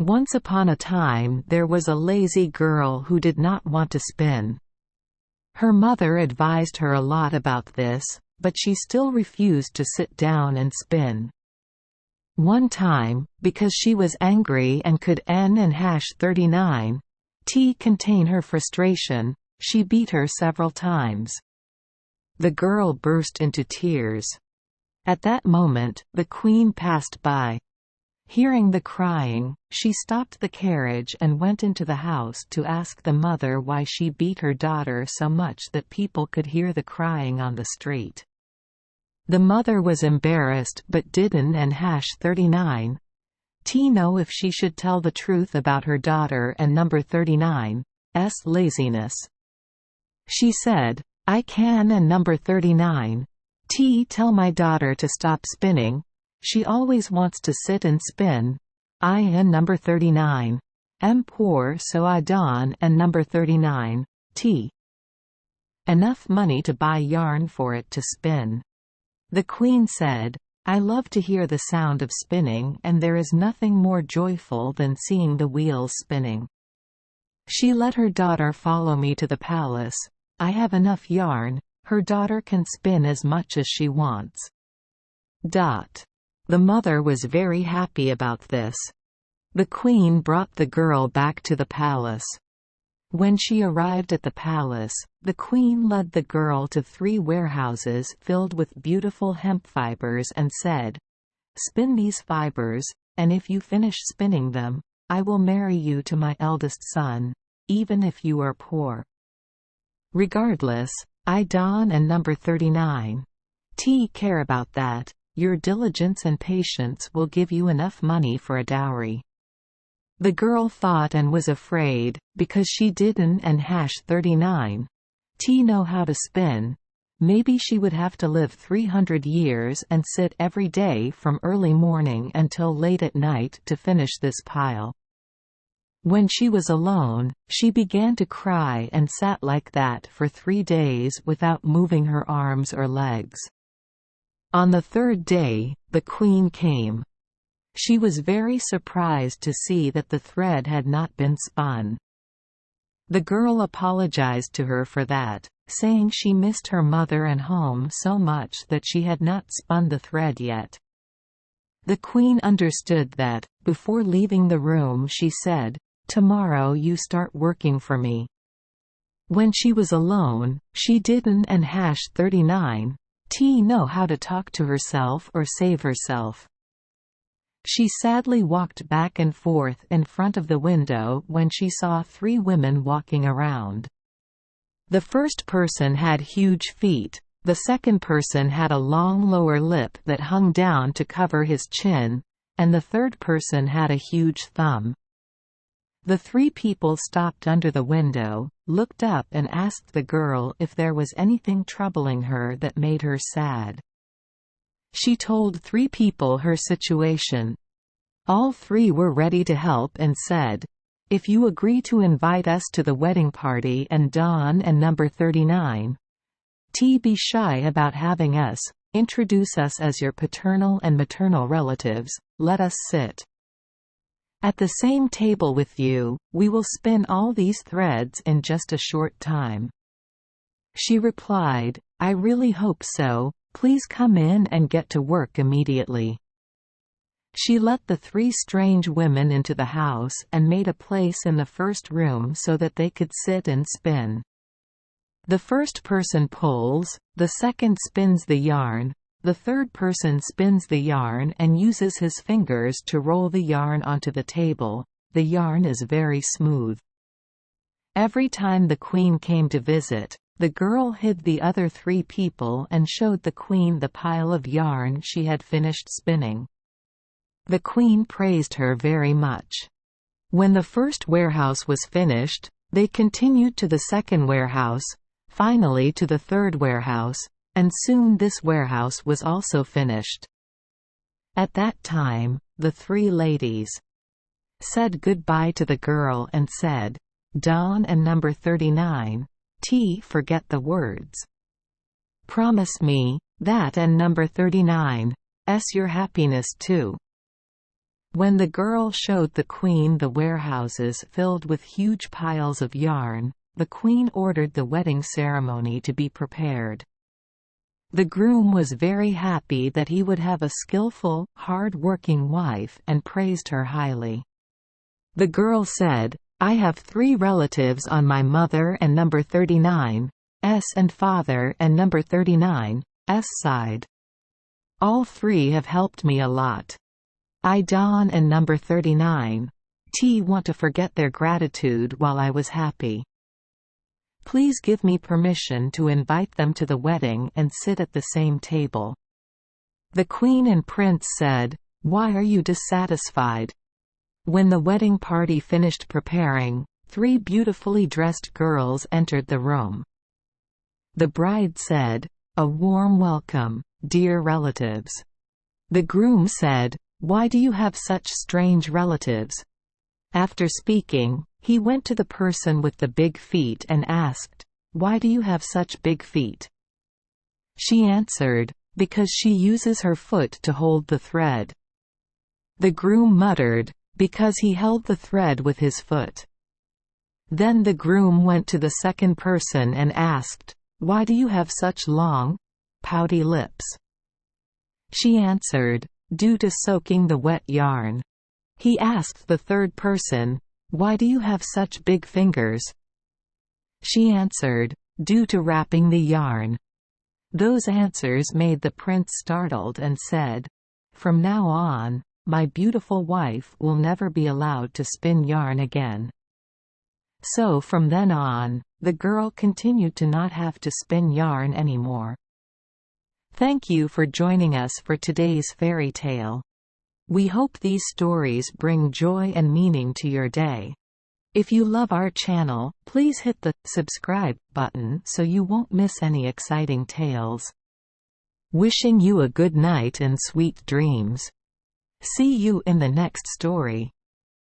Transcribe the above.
Once upon a time there was a lazy girl who did not want to spin. Her mother advised her a lot about this, but she still refused to sit down and spin. One time, because she was angry and could n and #39 contain her frustration, she beat her several times. The girl burst into tears. At that moment, the queen passed by. Hearing the crying, she stopped the carriage and went into the house to ask the mother why she beat her daughter so much that people could hear the crying on the street. The mother was embarrassed but didn't n#39 know if she should tell the truth about her daughter and number 39's laziness. She said, "I can and number 39 tell my daughter to stop spinning. She always wants to sit and spin. I and number 39 am poor, so I don and number 39 enough money to buy yarn for it to spin." The queen said, "I love to hear the sound of spinning, and there is nothing more joyful than seeing the wheels spinning." She let her daughter follow me to the palace. I have enough yarn. Her daughter can spin as much as she wants. The mother was very happy about this. The queen brought the girl back to the palace. When she arrived at the palace, the queen led the girl to 3 warehouses filled with beautiful hemp fibers and said, "Spin these fibers, and if you finish spinning them, I will marry you to my eldest son, even if you are poor. Regardless, I don and number 39 care about that. Your diligence and patience will give you enough money for a dowry." The girl thought and was afraid, because she didn't n#39 know how to spin. Maybe she would have to live 300 years and sit every day from early morning until late at night to finish this pile. When she was alone, she began to cry and sat like that for 3 days without moving her arms or legs. On the 3rd day, the queen came. She was very surprised to see that the thread had not been spun. The girl apologized to her for that, saying she missed her mother and home so much that she had not spun the thread yet. The queen understood that. Before leaving the room she said, "Tomorrow you start working for me." When she was alone, she didn't n#39 know how to talk to herself or save herself. She sadly walked back and forth in front of the window when she saw 3 women walking around. The first person had huge feet, the second person had a long lower lip that hung down to cover his chin, and the third person had a huge thumb. The 3 people stopped under the window, looked up and asked the girl if there was anything troubling her that made her sad. She told 3 people her situation. All 3 were ready to help and said, "If you agree to invite us to the wedding party and don and number 39 be shy about having us, introduce us as your paternal and maternal relatives, let us sit at the same table with you, we will spin all these threads in just a short time." She replied, "I really hope so, please come in and get to work immediately." She let the 3 strange women into the house and made a place in the first room so that they could sit and spin. The first person pulls, the second spins the yarn, the third person spins the yarn and uses his fingers to roll the yarn onto the table. The yarn is very smooth. Every time the queen came to visit, the girl hid the other 3 people and showed the queen the pile of yarn she had finished spinning. The queen praised her very much. When the first warehouse was finished, they continued to the second warehouse, finally to the third warehouse, and soon this warehouse was also finished. At that time, the 3 ladies said goodbye to the girl and said, "Don and number 39 forget the words. Promise me that and number 39's your happiness too." When the girl showed the queen the warehouses filled with huge piles of yarn, the queen ordered the wedding ceremony to be prepared. The groom was very happy that he would have a skillful, hard-working wife and praised her highly. The girl said, "I have 3 relatives on my mother and number 39's and father and number 39's side. All 3 have helped me a lot. I Don and number 39's want to forget their gratitude while I was happy. Please give me permission to invite them to the wedding and sit at the same table." The queen and prince said, "Why are you dissatisfied?" When the wedding party finished preparing, 3 beautifully dressed girls entered the room. The bride said, "A warm welcome, dear relatives." The groom said, "Why do you have such strange relatives?" After speaking, he went to the person with the big feet and asked, "Why do you have such big feet?" She answered, "Because she uses her foot to hold the thread." The groom muttered, "Because he held the thread with his foot." Then the groom went to the second person and asked, "Why do you have such long, pouty lips?" She answered, "Due to soaking the wet yarn." He asked the third person, "Why do you have such big fingers?" She answered, "Due to wrapping the yarn." Those answers made the prince startled and said, "From now on, my beautiful wife will never be allowed to spin yarn again." So from then on, the girl continued to not have to spin yarn anymore. Thank you for joining us for today's fairy tale. We hope these stories bring joy and meaning to your day. If you love our channel, please hit the subscribe button so you won't miss any exciting tales. Wishing you a good night and sweet dreams. See you in the next story.